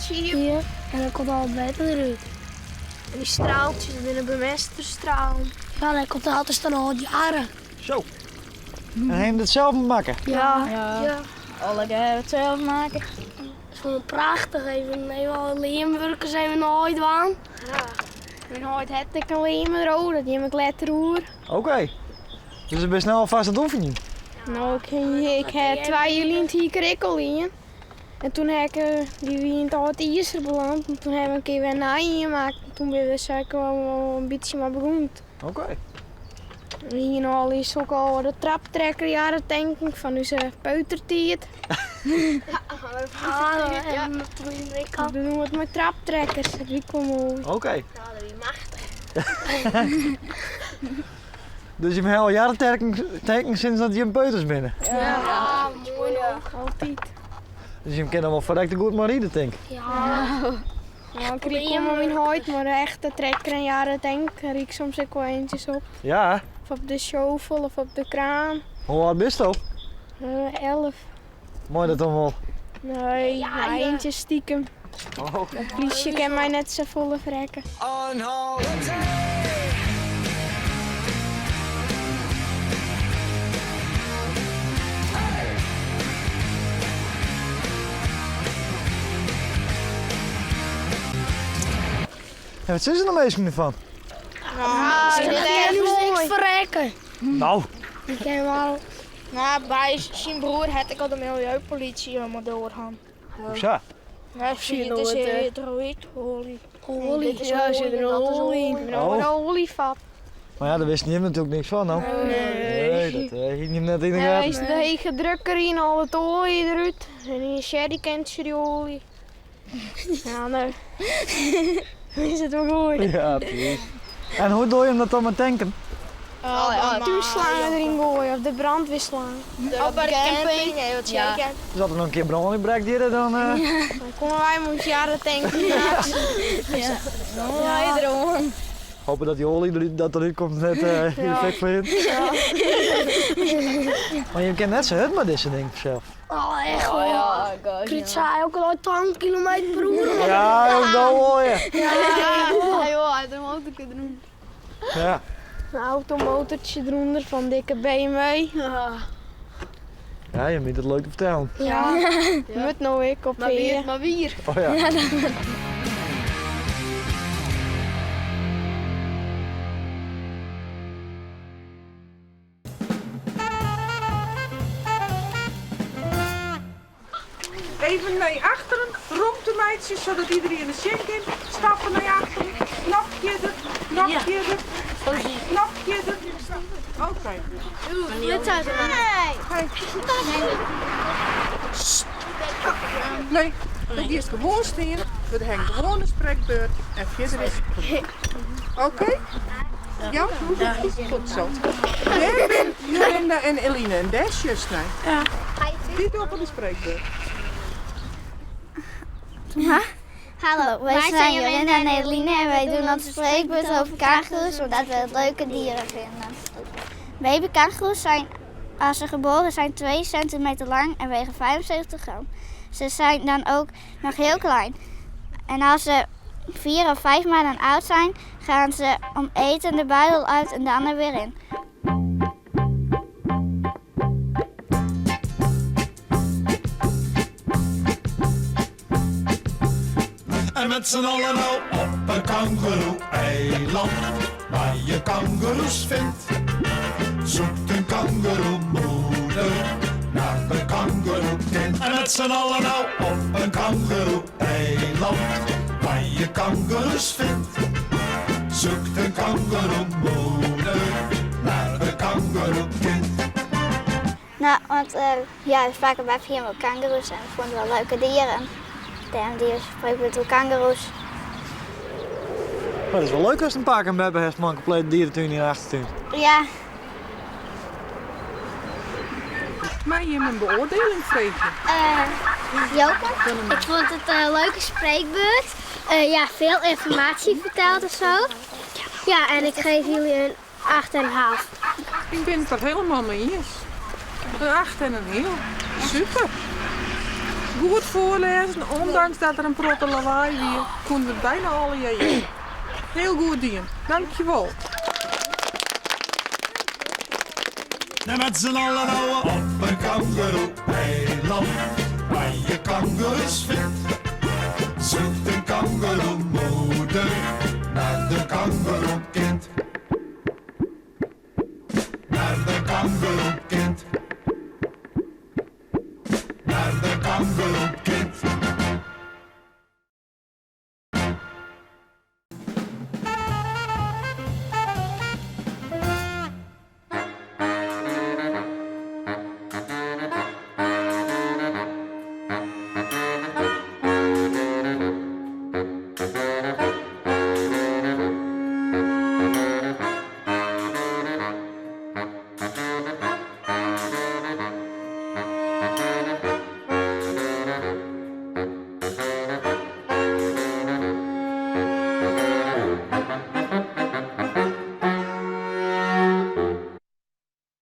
hier. Hier. En dan komt al het water eruit. En die straaltjes, dat zijn bemesterstralen. Ja, dan komt er altijd staan al jaren. Zo. En hij heeft het zelf moeten maken. Ja. Alle keer het zelf maken. Dat is gewoon prachtig. Even Limburgers zijn we nooit aan. Ja. En nooit heb ik nog iemand rood, dat neem ik letter hoor. Oké. Dus je bent snel alvast aan het oefenen. Nou, ik heb 2 jullie in het hiekrikkel in. En toen heb ik die wie in het oude ijzer beland. En toen hebben we een keer weer naai gemaakt. En toen ben we zeker wel een beetje maar begonnen. Oké. Hier al is ook al de traptrekker jaren denk ik van onze peutertijd. We doen het met traptrekkers, dat is wel mooi. Oké. Ja, dat is machtig. Dus je hebt al jaren tekenen sinds dat je een peuters binnen. Ja, mooi ook, altijd. Dus je kent hem wel verrekte goed maar rieden, denk ik. Ja. Nou, ik riek om mijn huid, maar de echte trekker en jaren denk ik riek soms ook wel eentjes op. Ja. Of op de shovel of op de kraan. Hoe oud bist je ook? 11. Mooi dat dan wel. Nee, maar eentje stiekem. Oh. Het politie kan mij net zo volle vrekken. On holiday. Ja, wat is er nou meestal van? Ja, Dat kan dus niks verrekken. Nou, Ik ken wel. Nou, bij zijn broer had ik al de milieupolitie helemaal doorgaan. hoezo? Nee, zie je, dit is droïdolie. Olie. Ja, zit er een olie. Oh. Een olievat. Maar ja, daar wist je natuurlijk niks van, nou. Nee, dat hield je net in de Hij is gaten. de hege drukker in, al het olie eruit. En in je sherrykentje die olie. Ja, nou. Is het wel goed? Ja, precies. En hoe doe je hem dat dan met tanken? Toeslaan erin gooien of de brandweer slaan. Op bij de camping. Ja. Dus als er nog een keer brand in breekt hier, dan... Dan konden wij ons jaren tanken. Ja, iedereen. hopen dat die olie dat eruit komt net in de fik voor je. Maar je kent net zo hut met deze ding zelf. Oh, echt Oh hoor. ja, gosh. Kriet zei ook al 12 kilometer per uur. Ja, dat is wel mooi. Ja, joh, uit een motor doen. Ja. Een automotortje eronder van dikke BMW. Ja, je moet het leuk te vertellen. Ja, moet nou ik op hier. Maar wie? Oh ja. Even naar achteren, rond de meidjes, zodat iedereen in de zin kan. Stappen naar achteren, knopje er, knopje er, knopje er. Oké. Nee, dat is gewoon steen, we hangen gewoon een spreekbeurt en verder is het. Oké? Ja? Goed zo. Jij bent Jorinda en Eline en dat is juist, nee. Ja. Niet op de spreekbeurt. Hallo, wij zijn Jorinda en Eline en wij doen onze spreekbeurt over kangoeroes omdat we het leuke dieren vinden. Babykangoeroes zijn, als ze geboren zijn, 2 centimeter lang en wegen 75 gram. Ze zijn dan ook nog heel klein. En als ze 4 of 5 maanden oud zijn, gaan ze om eten de buidel uit en dan er weer in. En met z'n allen nou op een kangoeroe-eiland, waar je kangoeroes vindt. Zoekt een kangoeroemoeder naar de kangoeroekind. En met z'n allen nou op een kangoeroe-eiland, waar je kangoeroes vindt. Zoekt een kangoeroemoeder naar de kangoeroekind. Nou, want ja, vaker bij helemaal kangoeroes en ik vond het wel leuke dieren. Daarom die spreekbeurt over kangoeroes. Maar het is wel leuk als je een paar keer hebben hebt, man, een complete dierentuin in de achtertuin. Ja, Maar je hebt een beoordeling vregen. Joke? Ik vond het een leuke spreekbeurt. Ja, veel informatie verteld of zo. Ja, en ik geef jullie een 8,5. Ik ben het er helemaal mee eens. Een 8 en een heel. Super. goed voorlezen, ondanks dat er een protte lawaai weer, konden we het bijna alle jaren. Heel goed dien. Dankjewel. En met z'n allen nou op een kangoeroe-eiland, waar je kangoeroes vindt. Zoekt een kangoeroe